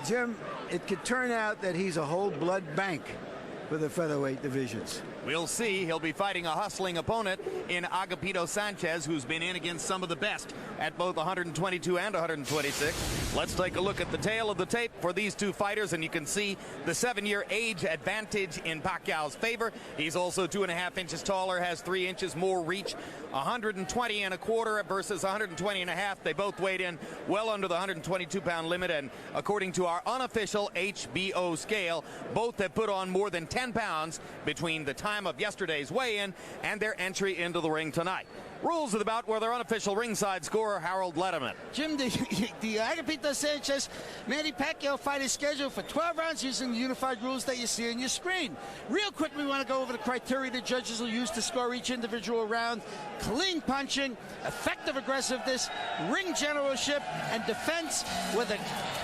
Jim, it could turn out that he's a whole blood bank for the featherweight divisions. We'll see. He'll be fighting a hustling opponent in Agapito Sánchez, who's been in against some of the best at both 122 and 126. Let's take a look at the tail of the tape for these two fighters, and you can see the 7-year age advantage in Pacquiao's favor. He's also 2.5 inches taller, has 3 inches more reach, 120 and a quarter versus 120 and a half. They both weighed in well under the 122-pound limit, and according to our unofficial HBO scale, both have put on more than 10 pounds between the time of yesterday's weigh-in and their entry into the ring tonight. Rules of the bout were their unofficial ringside scorer, Harold Letterman. Jim, the Agapito Sánchez Manny Pacquiao fight is scheduled for 12 rounds using the unified rules that you see on your screen. Real quick, we want to go over the criteria the judges will use to score each individual round: clean punching, effective aggressiveness, ring generalship, and defense, with a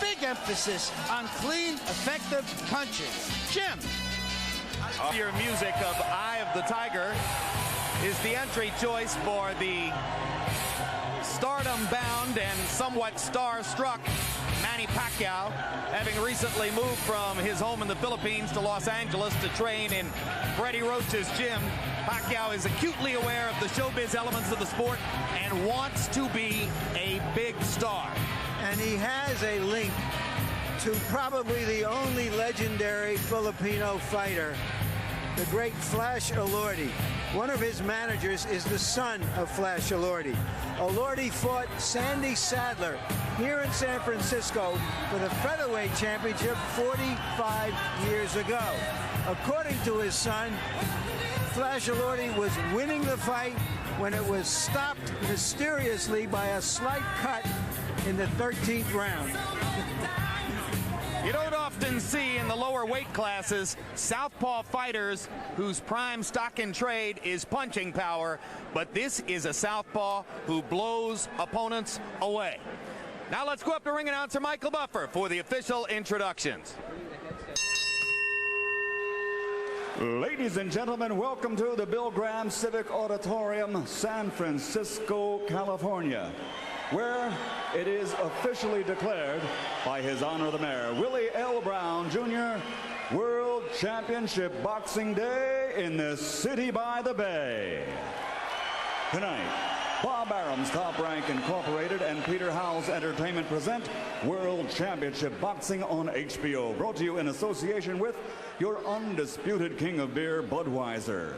big emphasis on clean, effective punching. Jim. Your music of Eye of the Tiger is the entry choice for the stardom-bound and somewhat star-struck Manny Pacquiao, having recently moved from his home in the Philippines to Los Angeles to train in Freddie Roach's gym. Pacquiao is acutely aware of the showbiz elements of the sport and wants to be a big star. And he has a link to probably the only legendary Filipino fighter, the great Flash Elordi. One of his managers is the son of Flash Elordi. Elordi fought Sandy Sadler here in San Francisco for the featherweight championship 45 years ago. According to his son, Flash Elordi was winning the fight when it was stopped mysteriously by a slight cut in the 13th round. You don't often see in the lower weight classes southpaw fighters whose prime stock in trade is punching power, but this is a southpaw who blows opponents away. Now let's go up to ring announcer Michael Buffer for the official introductions. Ladies and gentlemen, welcome to the Bill Graham Civic Auditorium, San Francisco, California, where it is officially declared by His Honor the Mayor, Willie L. Brown Jr., World Championship Boxing Day in the city by the bay. Tonight, Bob Arum's Top Rank Incorporated and Peter Howell's Entertainment present World Championship Boxing on HBO, brought to you in association with your undisputed king of beer, Budweiser,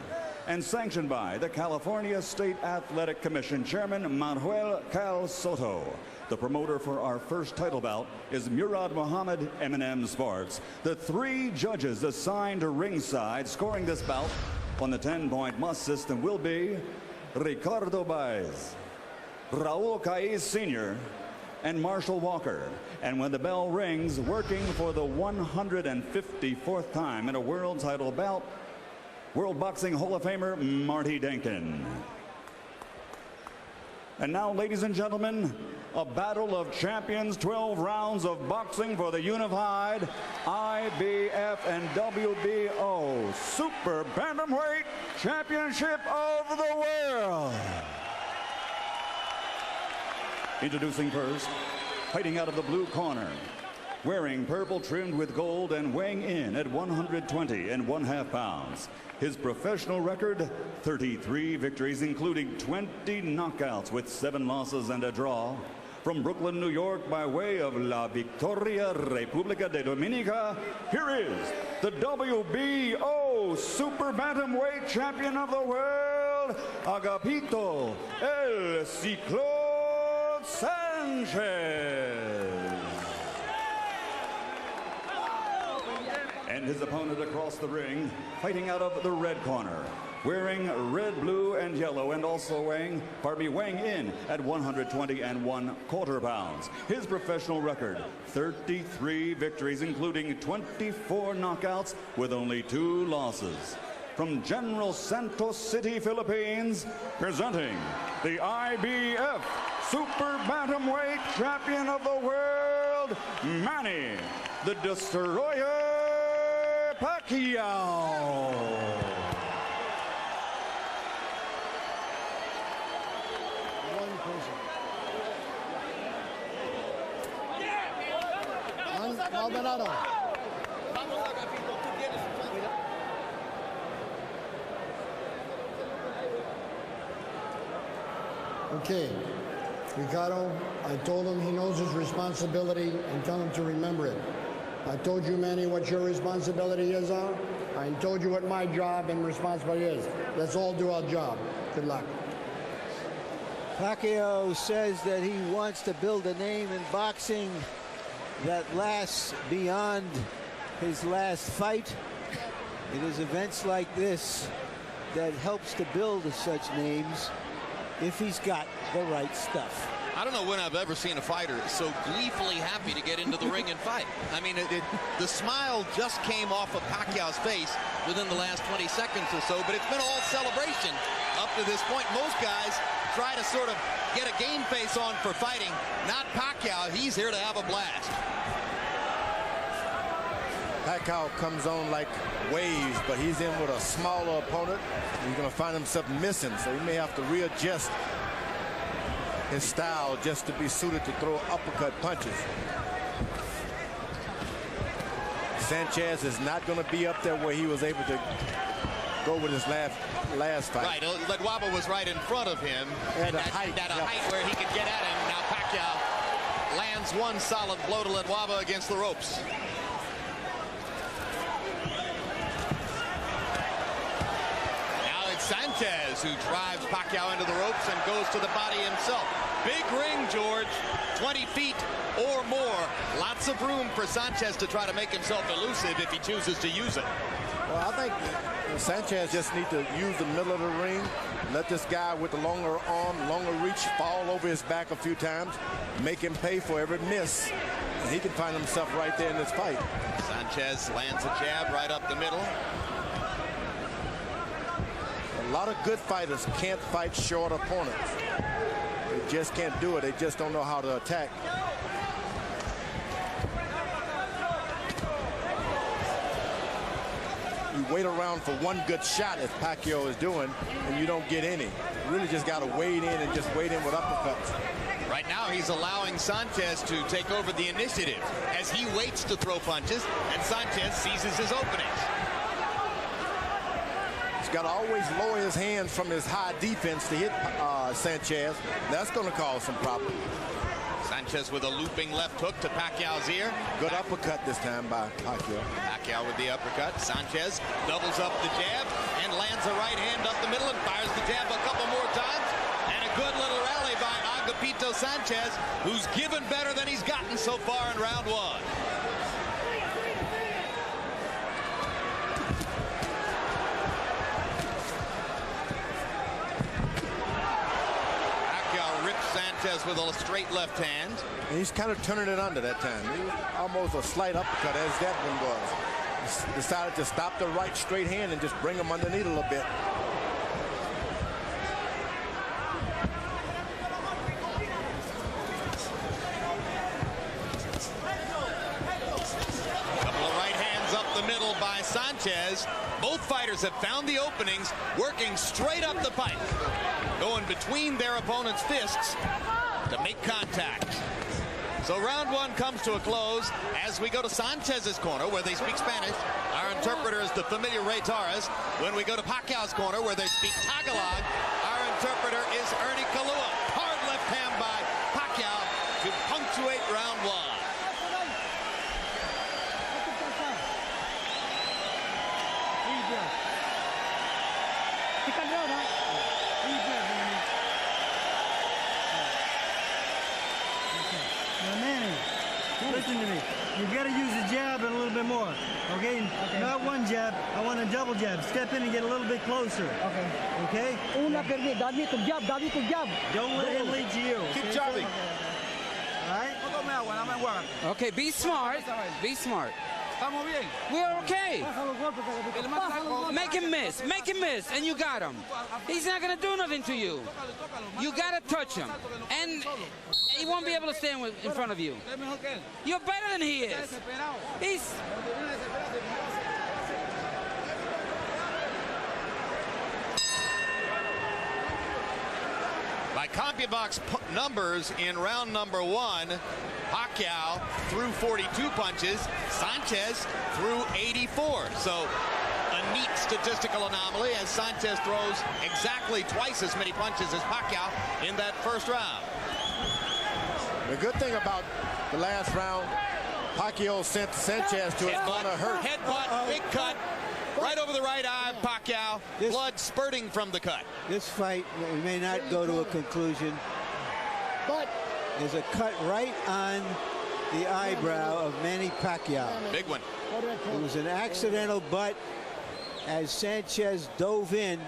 and sanctioned by the California State Athletic Commission Chairman Manuel Cal Soto. The promoter for our first title bout is Murad Muhammad, M&M Sports. The 3 judges assigned to ringside scoring this bout on the 10-point must system will be Ricardo Baez, Raul Caiz Sr., and Marshall Walker. And when the bell rings, working for the 154th time in a world title bout, World Boxing Hall of Famer Marty Denkin. And now, ladies and gentlemen, a battle of champions, 12 rounds of boxing for the unified IBF and WBO Super Bantamweight Championship of the World. Introducing first, fighting out of the blue corner, wearing purple trimmed with gold and weighing in at 120.5 pounds. His professional record, 33 victories, including 20 knockouts with 7 losses and a draw. From Brooklyn, New York, by way of La Victoria, República de Dominica, here is the WBO Super Bantamweight Champion of the World, Agapito El Ciclón Sánchez. And his opponent across the ring, fighting out of the red corner, wearing red, blue, and yellow, and also weighing in at 120.25 pounds. His professional record, 33 victories, including 24 knockouts with only 2 losses. From General Santos City, Philippines, presenting the IBF Super Bantamweight Champion of the World, Manny the Destroyer Pacquiao. Alvarado. Okay, Ricardo, I told him he knows his responsibility and tell him to remember it. I told you, Manny, what your responsibility is. I told you what my job and responsibility is. Let's all do our job. Good luck. Pacquiao says that he wants to build a name in boxing that lasts beyond his last fight. It is events like this that helps to build such names if he's got the right stuff. I don't know when I've ever seen a fighter so gleefully happy to get into the ring and fight. I mean, the smile just came off of Pacquiao's face within the last 20 seconds or so, but it's been all celebration up to this point. Most guys try to sort of get a game face on for fighting. Not Pacquiao. He's here to have a blast. Pacquiao comes on like waves, but he's in with a smaller opponent. He's going to find himself missing, so he may have to readjust his style just to be suited to throw uppercut punches. Sanchez is not going to be up there where he was able to go with his last fight. Right, Ledwaba was right in front of him at a height where he could get at him. Now Pacquiao lands one solid blow to Ledwaba against the ropes. Sanchez, who drives Pacquiao into the ropes and goes to the body himself. Big ring, George, 20 feet or more. Lots of room for Sanchez to try to make himself elusive if he chooses to use it. Well, I think Sanchez just needs to use the middle of the ring, let this guy with the longer arm, longer reach fall over his back a few times, make him pay for every miss, and he can find himself right there in this fight. Sanchez lands a jab right up the middle. A lot of good fighters can't fight short opponents. They just can't do it. They just don't know how to attack. You wait around for one good shot, as Pacquiao is doing, and you don't get any. You really just got to wade in and just wade in with uppercuts. Right now, he's allowing Sanchez to take over the initiative as he waits to throw punches, and Sanchez seizes his openings. Got to always lower his hands from his high defense to hit Sanchez. That's going to cause some problems. Sanchez with a looping left hook to Pacquiao's ear. Good uppercut this time by Pacquiao. Pacquiao with the uppercut. Sanchez doubles up the jab and lands a right hand up the middle and fires the jab a couple more times. And a good little rally by Agapito Sánchez, who's given better than he's gotten so far in round one. Sanchez with a straight left hand. And he's kind of turning it under that time. He was almost a slight uppercut, as that one was. He decided to stop the right straight hand and just bring him underneath a little bit. Couple of right hands up the middle by Sanchez. Both fighters have found the openings, working straight up the pipe, going between their opponent's fists to make contact. So round one comes to a close as we go to Sanchez's corner, where they speak Spanish. Our interpreter is the familiar Ray Torres. When we go to Pacquiao's corner, where they speak Tagalog, our interpreter is Ernie Kalua. Hard left hand by Pacquiao to punctuate round one. Listen to me. You got to use the jab a little bit more. Okay? Not one jab. I want a double jab. Step in and get a little bit closer. Okay? Okay? Don't let him lead to you. Keep charging. All right? Okay, be smart. Be smart. We're okay. Make him miss. Make him miss. And you got him. He's not going to do nothing to you. You got to touch him. And he won't be able to stand in front of you. You're better than he is. He's... By CompuBox numbers in round number 1. Pacquiao threw 42 punches. Sanchez threw 84. So a neat statistical anomaly as Sanchez throws exactly twice as many punches as Pacquiao in that first round. The good thing about the last round, Pacquiao sent Sanchez to his corner hurt. Headbutt, big cut, right over the right eye of Pacquiao. Blood spurting from the cut. This fight may not go to a conclusion. But there's a cut right on the eyebrow of Manny Pacquiao. Big one. It was an accidental butt as Sanchez dove in,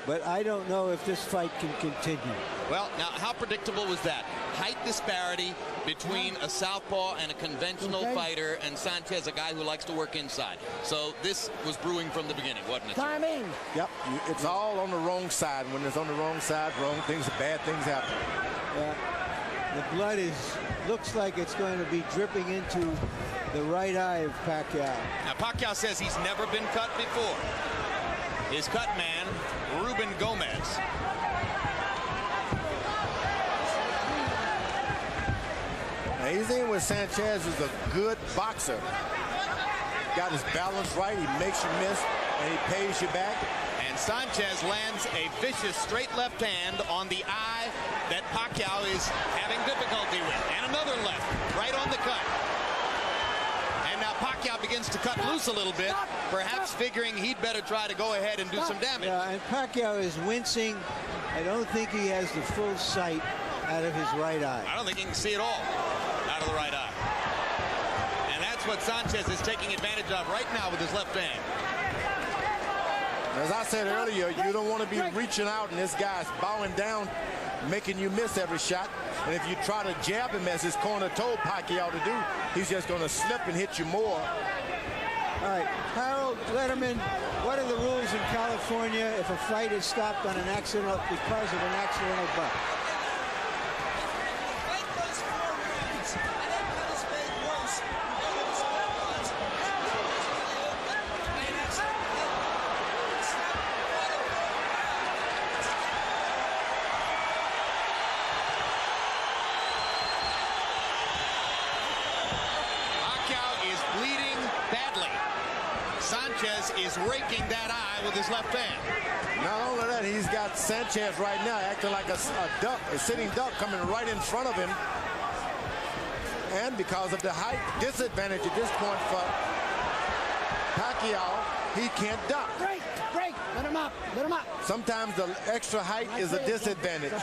but I don't know if this fight can continue. Well, now, how predictable was that? Height disparity between a southpaw and a conventional fighter, and Sanchez, a guy who likes to work inside. So this was brewing from the beginning, wasn't it? timing. Yep, it's all on the wrong side. When it's on the wrong side, wrong things, bad things happen. The blood looks like it's going to be dripping into the right eye of Pacquiao. Now, Pacquiao says he's never been cut before. His cut man, Ruben Gomez. Now, he's in with Sanchez, who's a good boxer. Got his balance right, he makes you miss, and he pays you back. And Sanchez lands a vicious straight left hand on the eye that Pacquiao is having difficulty with. And another left, right on the cut. And now Pacquiao begins to cut loose a little bit, perhaps figuring he'd better try to go ahead and do some damage. Yeah, and Pacquiao is wincing. I don't think he has the full sight out of his right eye. I don't think he can see it all out of the right eye. And that's what Sanchez is taking advantage of right now with his left hand. As I said earlier, you don't want to be reaching out and this guy's bowing down, making you miss every shot. And if you try to jab him as his corner told Pacquiao to do, he's just going to slip and hit you more. All right, Harold Letterman, what are the rules in California if a fight is stopped on an accidental because of an accidental butt? Sanchez is raking that eye with his left hand. Not only that, he's got Sanchez right now acting like a duck, a sitting duck coming right in front of him. And because of the height disadvantage at this point for Pacquiao, he can't duck. Break, let him up, let him up. Sometimes the extra height is a disadvantage.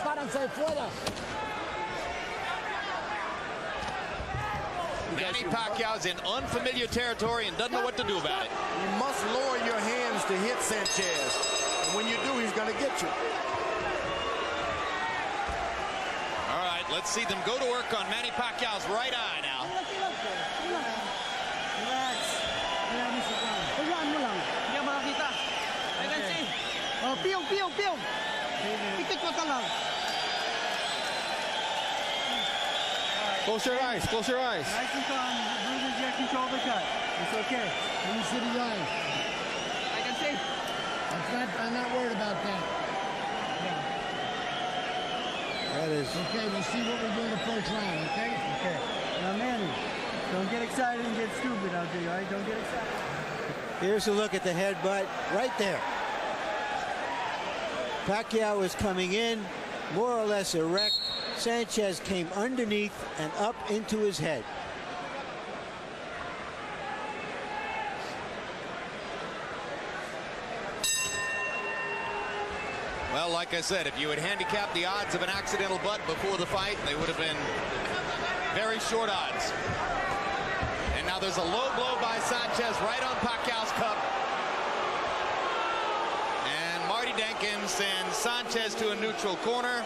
Manny Pacquiao's in unfamiliar territory and doesn't know what to do about it. You must lower your hands to hit Sanchez. And when you do, he's going to get you. All right, let's see them go to work on Manny Pacquiao's right eye now. Relax. Hindi makakita. I can see. Oh, piyong. Ikot mo lang. Close your eyes, close your eyes. Nice and calm. Bruises, you control the cut. It's okay. Let me see the eyes. I can see. I'm not worried about that. That is... Okay, we'll see what we do in the first round, okay? Okay. Now, Manny, don't get excited and get stupid out there, all right? Don't get excited. Here's a look at the headbutt right there. Pacquiao is coming in, more or less erect. Sanchez came underneath and up into his head. Well, like I said, if you had handicapped the odds of an accidental butt before the fight, they would have been very short odds. And now there's a low blow by Sanchez right on Pacquiao's cup. And Marty Denkin sends Sanchez to a neutral corner.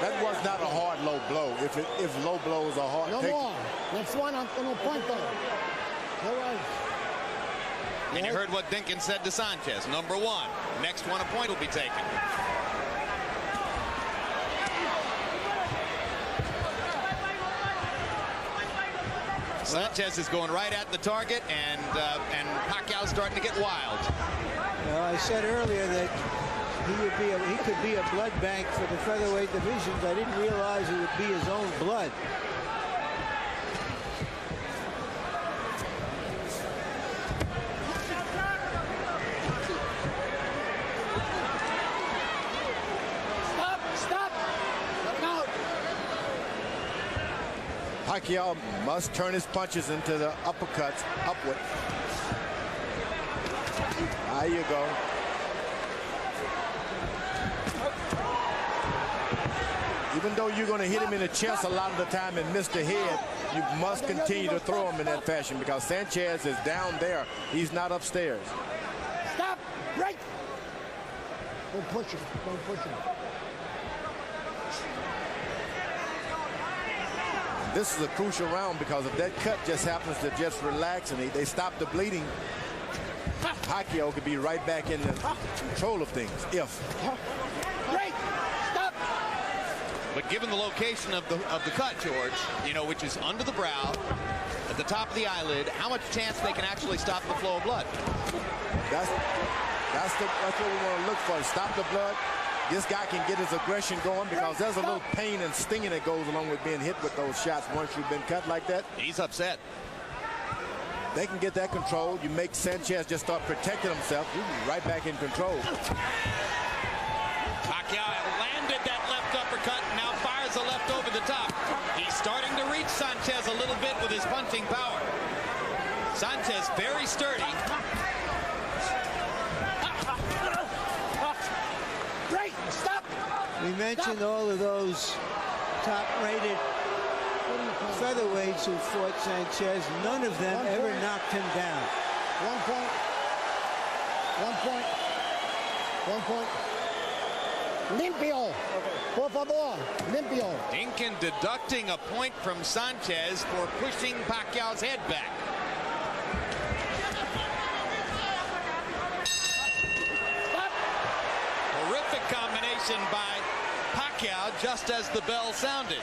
That was not a hard low blow. If low blows are hard, no more. Next one on the point though. And you heard what Denkin said to Sanchez. Number one. Next one, a point will be taken. Sanchez is going right at the target, and Pacquiao's starting to get wild. Well, I said earlier that he could be a blood bank for the featherweight divisions. I didn't realize it would be his own blood. Pacquiao must turn his punches into the uppercuts upward. There you go. Even though you're going to hit him in the chest a lot of the time and miss the head, you must continue to throw him in that fashion because Sanchez is down there. He's not upstairs. Stop! Right! Don't push him. Don't push him. This is a crucial round because if that cut just happens to just relax and they stop the bleeding, Pacquiao could be right back in the control of things. Right! Stop! But given the location of the cut, George, you know, which is under the brow, at the top of the eyelid, how much chance they can actually stop the flow of blood? That's what we want to look for. Stop the blood. This guy can get his aggression going because there's a little pain and stinging that goes along with being hit with those shots once you've been cut like that. He's upset. They can get that control. You make Sanchez just start protecting himself. He'll be right back in control. Pacquiao landed that left uppercut and now fires a left over the top. He's starting to reach Sanchez a little bit with his punching power. Sanchez very sturdy. Stop! We mentioned all of those top-rated featherweights who fought Sanchez. None of them ever knocked him down. 1 point. 1 point. 1 point. Limpio. Por favor. Limpio. Dinkin deducting a point from Sanchez for pushing Pacquiao's head back. Horrific combination by Pacquiao just as the bell sounded.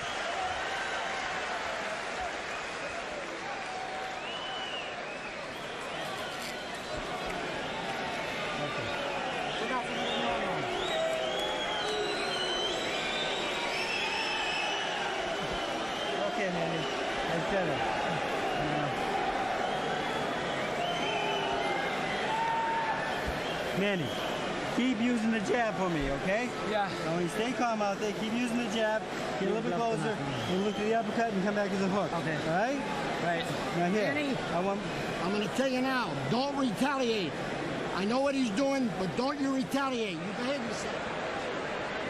Okay, Manny. That's better. Manny, keep using the jab for me, okay? Yeah. Now when you stay calm out there, keep using the jab, get a little bit closer, and look to the uppercut and come back to the hook. Okay. All right? Right. Now here. Manny, I'm going to tell you now, don't retaliate. I know what he's doing, but don't you retaliate. You behave yourself.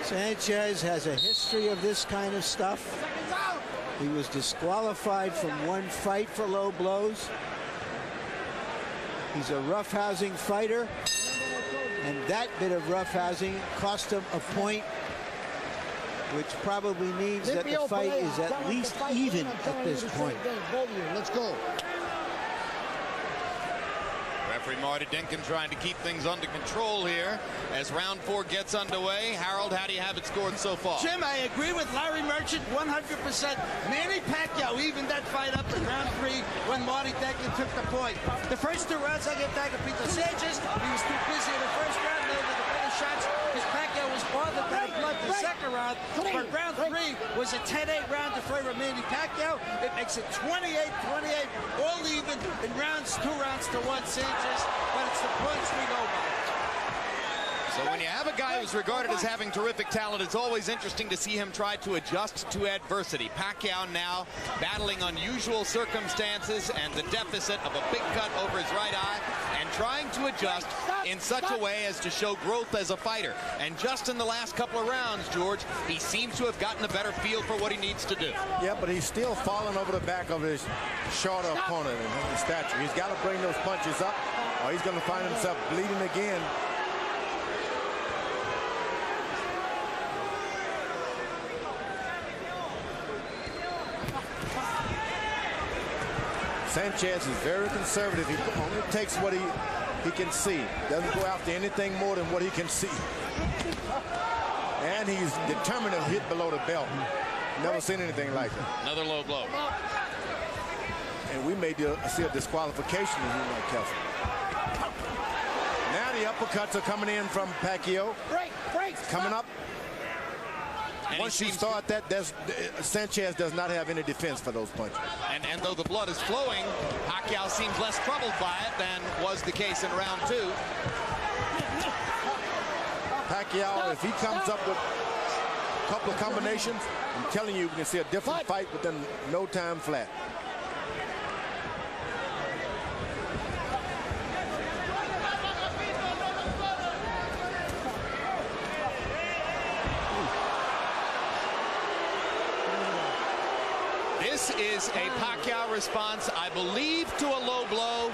Sanchez has a history of this kind of stuff. Seconds out. He was disqualified from one fight for low blows. He's a roughhousing fighter, and that bit of roughhousing cost him a point, which probably means that the fight is at least even at this point. Let's go. Referee Marty Dinkin trying to keep things under control here as round 4 gets underway. Harold, how do you have it scored so far? Jim, I agree with Larry Merchant 100%. Manny Pacquiao evened that fight up in round 3 when Marty Dinkin took the point. The first 2 rounds I gave Agapito Sánchez. He was too busy in the first round, landed the better shots because Pacquiao was bothered by the blood the second round. But round 3 was a 10-8 round in favor of Manny Pacquiao. It makes it 28-28, all even in rounds, 2 rounds to 1 Sanchez. But it's the points we know about. So when you have a guy who's regarded as having terrific talent, it's always interesting to see him try to adjust to adversity. Pacquiao now battling unusual circumstances and the deficit of a big cut over his right eye and trying to adjust in such a way as to show growth as a fighter. And just in the last couple of rounds, George, he seems to have gotten a better feel for what he needs to do. Yeah, but he's still falling over the back of his shorter opponent in his stature. He's got to bring those punches up or he's going to find himself bleeding again. Sanchez is very conservative. He only takes what he can see. Doesn't go after anything more than what he can see. And he's determined to hit below the belt. Never seen anything like it. Another low blow. And we may see a disqualification if we're not careful. Now Mighty uppercuts are coming in from Pacquiao. Break. Coming up. And once you start that, Sanchez does not have any defense for those punches. And though the blood is flowing, Pacquiao seems less troubled by it than was the case in round 2. Pacquiao, if he comes up with a couple of combinations, I'm telling you, we can see a different fight within no time flat. This is a Pacquiao response, I believe, to a low blow.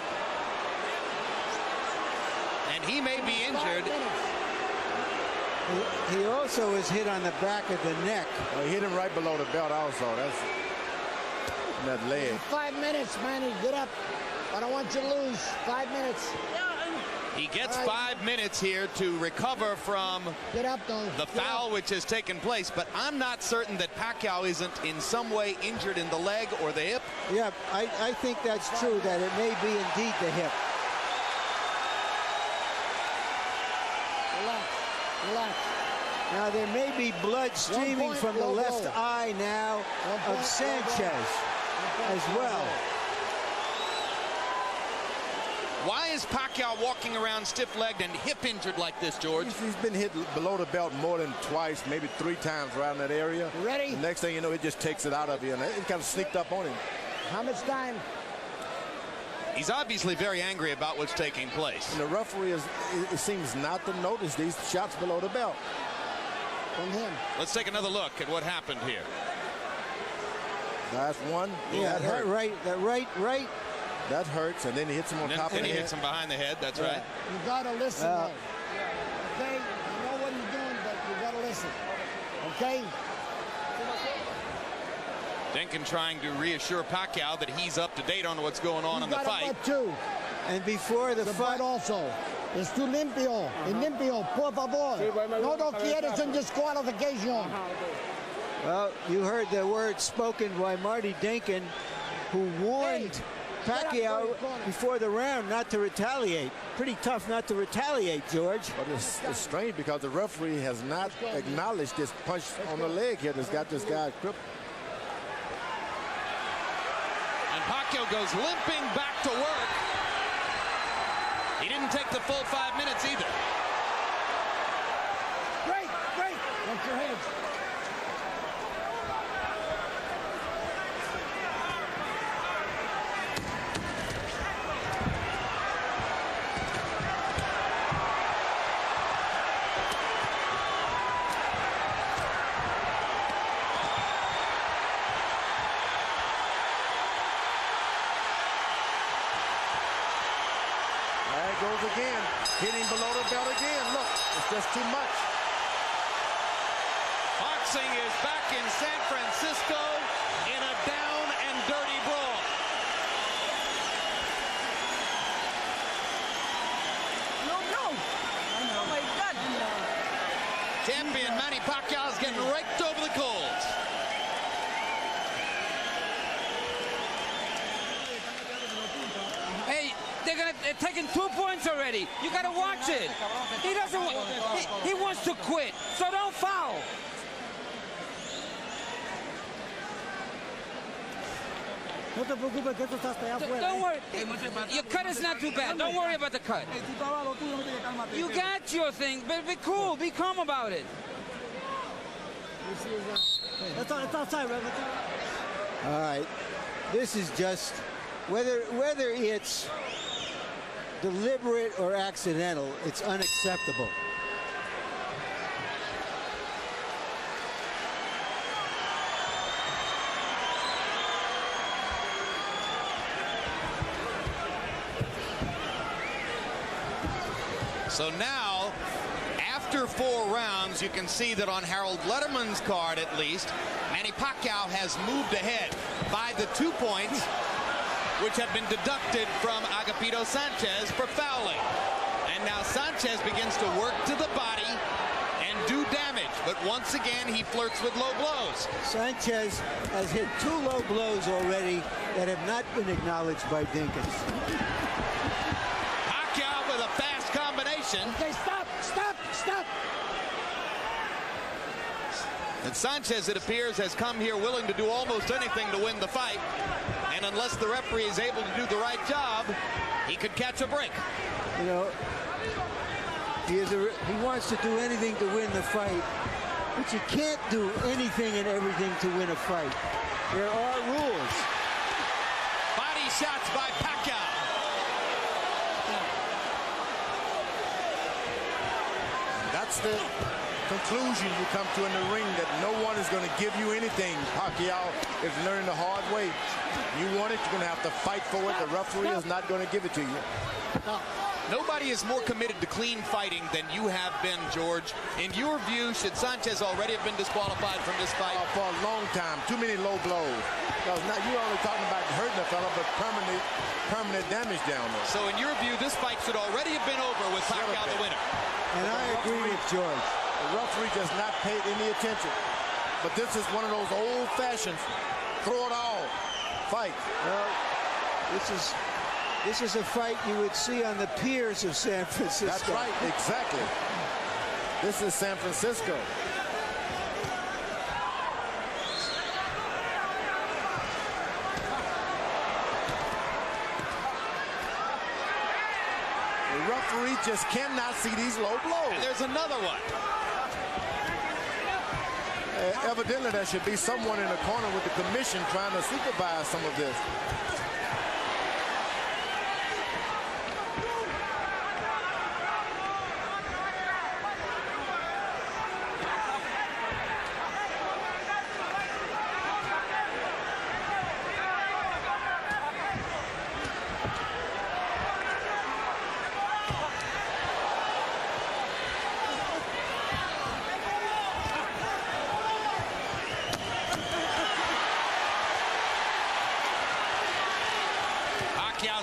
And he may be injured. He also was hit on the back of the neck. Well, he hit him right below the belt also. That's that leg. 5 minutes, Manny. Get up. I don't want you to lose. 5 minutes. He gets 5 minutes here to recover from the foul which has taken place, but I'm not certain that Pacquiao isn't in some way injured in the leg or the hip. Yeah, I think that's true, that it may be indeed the hip. Relax. Now there may be blood streaming from the left eye now of Sanchez as well. Why is Pacquiao walking around stiff-legged and hip injured like this, George? He's been hit below the belt more than twice, maybe 3 times around that area. Ready? The next thing you know, it just takes it out of you, and it kind of sneaked up on him. How much time? He's obviously very angry about what's taking place. And the referee it seems not to notice these shots below the belt. From him. Let's take another look at what happened here. That's one. Yeah, that right. That hurts, and then he hits him on top of the head. And he hits him behind the head, that's right. You gotta listen, though. Okay? You know what he's doing, but you gotta listen. Okay? Denkin trying to reassure Pacquiao that he's up to date on what's going on in the fight. Too. And before the fight also. Es tu limpio. Limpio, por favor. No quieres en disqualification. Well, you heard the words spoken by Marty Denkin, who warned Pacquiao before the round not to retaliate. Pretty tough not to retaliate, George. But it's strange because the referee has not acknowledged this punch on the leg here that's got this guy crippled. And Pacquiao goes limping back to work. He didn't take the full 5 minutes either. Great. Watch your heads. Goes again, hitting below the belt again. Look, it's just too much. Boxing is back in San Francisco in a down and dirty brawl. No. Oh my God. Champion Manny Pacquiao is getting raked over the coals. Hey, they're taking 2 points already. You gotta watch it. He doesn't. He wants to quit, so don't foul. Don't worry. Your cut is not too bad. Don't worry about the cut. You got your thing, but be cool. Be calm about it. It's outside, right? All right. This is just whether it's deliberate or accidental, it's unacceptable. So now, after 4 rounds, you can see that on Harold Letterman's card, at least, Manny Pacquiao has moved ahead by the 2 points, which have been deducted from Agapito Sánchez for fouling. And now Sanchez begins to work to the body and do damage. But once again, he flirts with low blows. Sanchez has hit 2 low blows already that have not been acknowledged by Dinkins. Pacquiao with a fast combination. unification. Okay, stop. And Sanchez, it appears, has come here willing to do almost anything to win the fight. And unless the referee is able to do the right job, he could catch a break. You know, he wants to do anything to win the fight, but you can't do anything and everything to win a fight. There are rules. Body shots by Pacquiao. That's the conclusion you come to in the ring, that no one is going to give you anything. Pacquiao is learning the hard way. You want it, you're going to have to fight for it. The referee is not going to give it to you. Nobody is more committed to clean fighting than you have been, George. In your view, should Sanchez already have been disqualified from this fight? For a long time. Too many low blows. Because now you're only talking about hurting a fella, but permanent damage down there. So in your view, this fight should already have been over with Pacquiao the winner. And I agree with George. The referee does not pay any attention. But this is one of those old-fashioned throw it all fight. Well, this is a fight you would see on the piers of San Francisco. That's right, exactly. This is San Francisco. The referee just cannot see these low blows. And there's another one. Evidently, there should be someone in the corner with the commission trying to supervise some of this.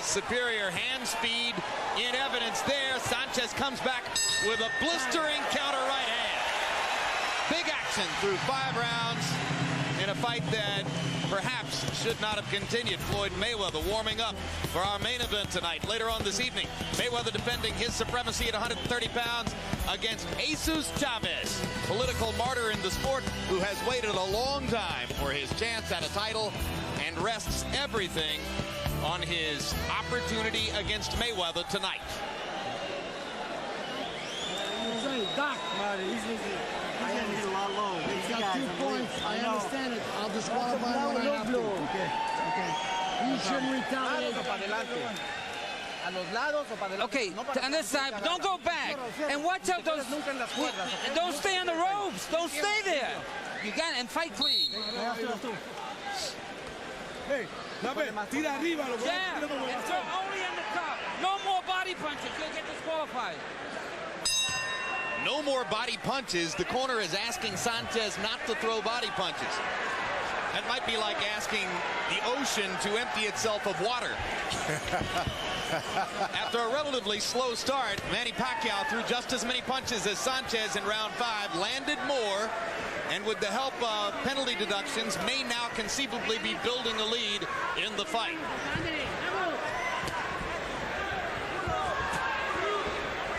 Superior hand speed in evidence there. Sanchez comes back with a blistering counter right hand. Big action through 5 rounds in a fight that perhaps should not have continued. Floyd Mayweather warming up for our main event tonight. Later on this evening, Mayweather defending his supremacy at 130 pounds against Jesús Chávez, political martyr in the sport who has waited a long time for his chance at a title and rests everything on his opportunity against Mayweather tonight. Doc, he's a lot low. He's got 2 points. I understand it. I'll disqualify him when I have to. Okay. He shouldn't retaliate. Okay, on this side, don't go back. And watch out those. Don't stay on the ropes. Don't stay there. You got it, and fight clean. Hey, tira arriba. Yeah, and throw only in the top. No more body punches. You'll get disqualified. No more body punches. The corner is asking Sanchez not to throw body punches. That might be like asking the ocean to empty itself of water. After a relatively slow start, Manny Pacquiao threw just as many punches as Sanchez in round 5, landed more, and with the help of penalty deductions, may now conceivably be building a lead in the fight.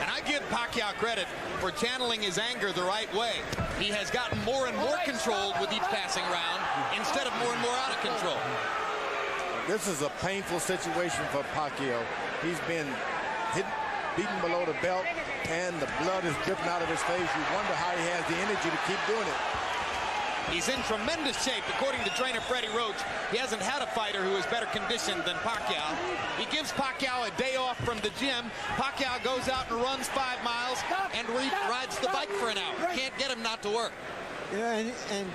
And I give Pacquiao credit for channeling his anger the right way. He has gotten more and more controlled with each passing round instead of more and more out of control. This is a painful situation for Pacquiao. He's been beaten below the belt, and the blood is dripping out of his face. You wonder how he has the energy to keep doing it. He's in tremendous shape, according to trainer Freddie Roach. He hasn't had a fighter who is better conditioned than Pacquiao. He gives Pacquiao a day off from the gym. Pacquiao goes out and runs 5 miles and rides the bike for an hour. Can't get him not to work. Yeah, and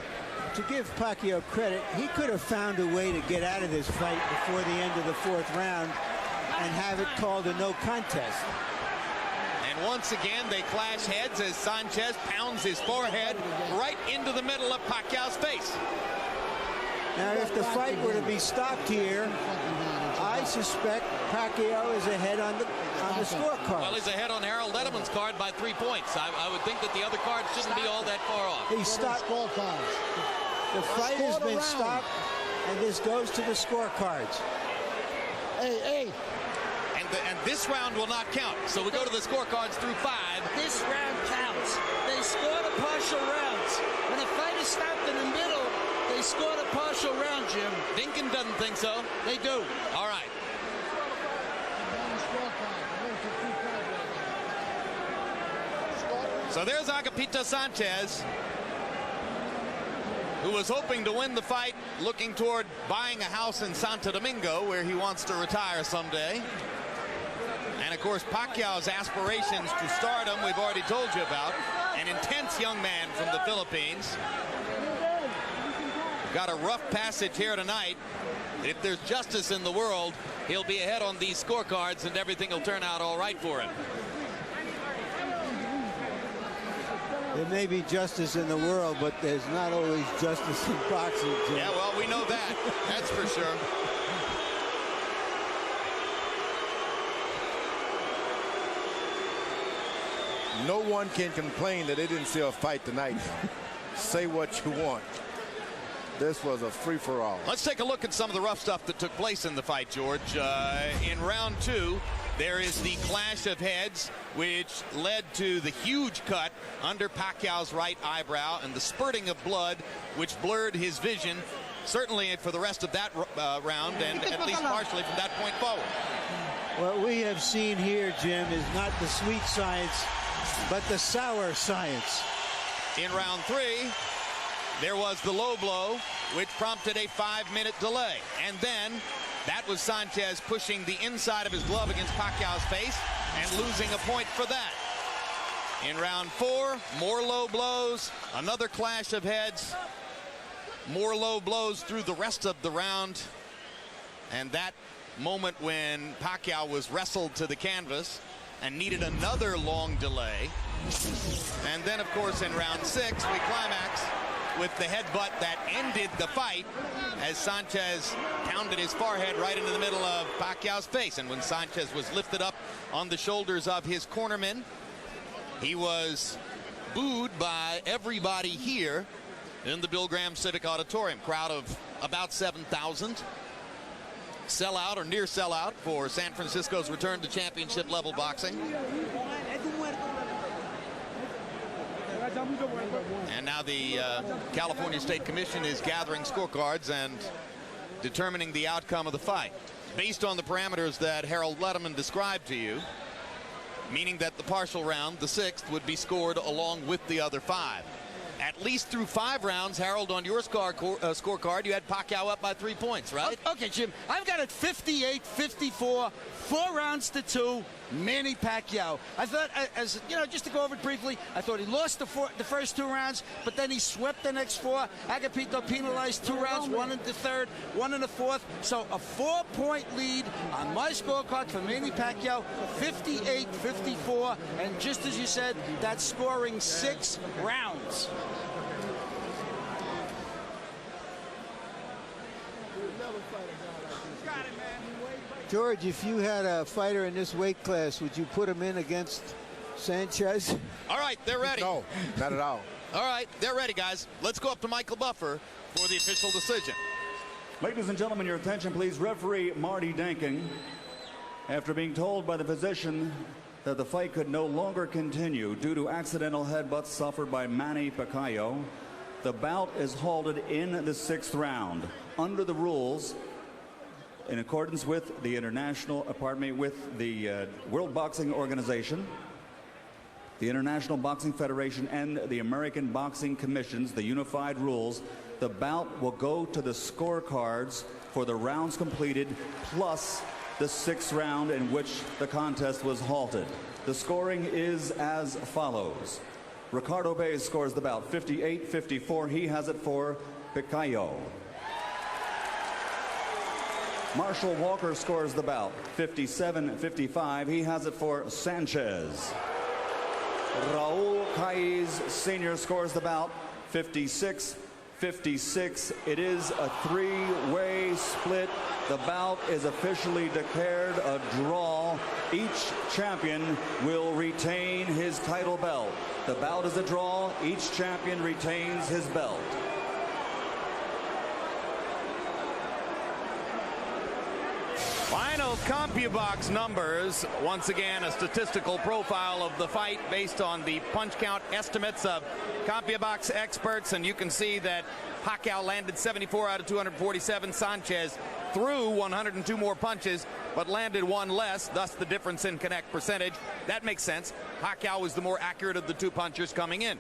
to give Pacquiao credit, he could have found a way to get out of this fight before the end of the 4th round and have it called a no contest. And once again, they clash heads as Sanchez pounds his forehead right into the middle of Pacquiao's face. Now, if the fight were to be stopped here, I suspect Pacquiao is ahead on the scorecard. Well, he's ahead on Harold Edelman's card by 3 points. I would think that the other card shouldn't be all that far off. He stopped. The fight has been stopped, and this goes to the scorecards. Hey. And and this round will not count. So we go to the scorecards through 5. This round counts. They scored a partial rounds. When a fight is stopped in the middle, they scored a partial round, Jim. Dinkin doesn't think so. They do. All right. So there's Agapito Sánchez, who was hoping to win the fight, looking toward buying a house in Santo Domingo where he wants to retire someday. And of course, Pacquiao's aspirations to stardom, we've already told you about. An intense young man from the Philippines. Got a rough passage here tonight. If there's justice in the world, he'll be ahead on these scorecards and everything will turn out all right for him. There may be justice in the world, but there's not always justice in boxing, Jim. Yeah, well, we know that. That's for sure. No one can complain that they didn't see a fight tonight. Say what you want. This was a free-for-all. Let's take a look at some of the rough stuff that took place in the fight, George. In round 2, there is the clash of heads, which led to the huge cut under Pacquiao's right eyebrow and the spurting of blood, which blurred his vision, certainly for the rest of that round, and at least partially from that point forward. What we have seen here, Jim, is not the sweet science, but the sour science. In round 3, there was the low blow, which prompted a 5-minute delay. And then that was Sanchez pushing the inside of his glove against Pacquiao's face and losing a point for that. In round 4, more low blows, another clash of heads, more low blows through the rest of the round. And that moment when Pacquiao was wrestled to the canvas and needed another long delay. And then, of course, in round 6, we climax with the headbutt that ended the fight as Sanchez pounded his forehead right into the middle of Pacquiao's face. And when Sanchez was lifted up on the shoulders of his cornermen, he was booed by everybody here in the Bill Graham Civic Auditorium. Crowd of about 7,000. Sellout or near sellout for San Francisco's return to championship level boxing. And now the California State Commission is gathering scorecards and determining the outcome of the fight based on the parameters that Harold Letterman described to you, meaning that the partial round, the 6th, would be scored along with the other 5. At least through 5 rounds, Harold, on your scorecard, you had Pacquiao up by 3 points, right? Okay, Jim. I've got it 58-54, 4 rounds to 2, Manny Pacquiao. I thought, as you know, just to go over it briefly, I thought he lost the first 2 rounds, but then he swept the next 4. Agapito penalized 2 rounds, 1 in the 3rd, 1 in the 4th. So a 4-point lead on my scorecard for Manny Pacquiao, 58-54. And just as you said, that's scoring 6 rounds. George, if you had a fighter in this weight class, would you put him in against Sanchez? All right, they're ready. No, not at all. All right, they're ready, guys. Let's go up to Michael Buffer for the official decision. Ladies and gentlemen, your attention, please. Referee Marty Denking, after being told by the physician that the fight could no longer continue due to accidental headbutts suffered by Manny Pacquiao, the bout is halted in the 6th round. Under the rules, in accordance with the with the World Boxing Organization, the International Boxing Federation, and the American Boxing Commission's, the unified rules, the bout will go to the scorecards for the rounds completed plus the 6th round in which the contest was halted. The scoring is as follows. Ricardo Baez scores the bout 58-54. He has it for Pacquiao. Marshall Walker scores the bout 57-55. He has it for Sanchez. Raul Caiz Sr. scores the bout 56-56. It is a 3-way split. The bout is officially declared a draw. Each champion will retain his title belt. The bout is a draw. Each champion retains his belt. Final CompuBox numbers. Once again, a statistical profile of the fight based on the punch count estimates of CompuBox experts, and you can see that Pacquiao landed 74 out of 247. Sanchez threw 102 more punches, but landed one less, thus the difference in connect percentage. That makes sense. Pacquiao was the more accurate of the two punchers coming in.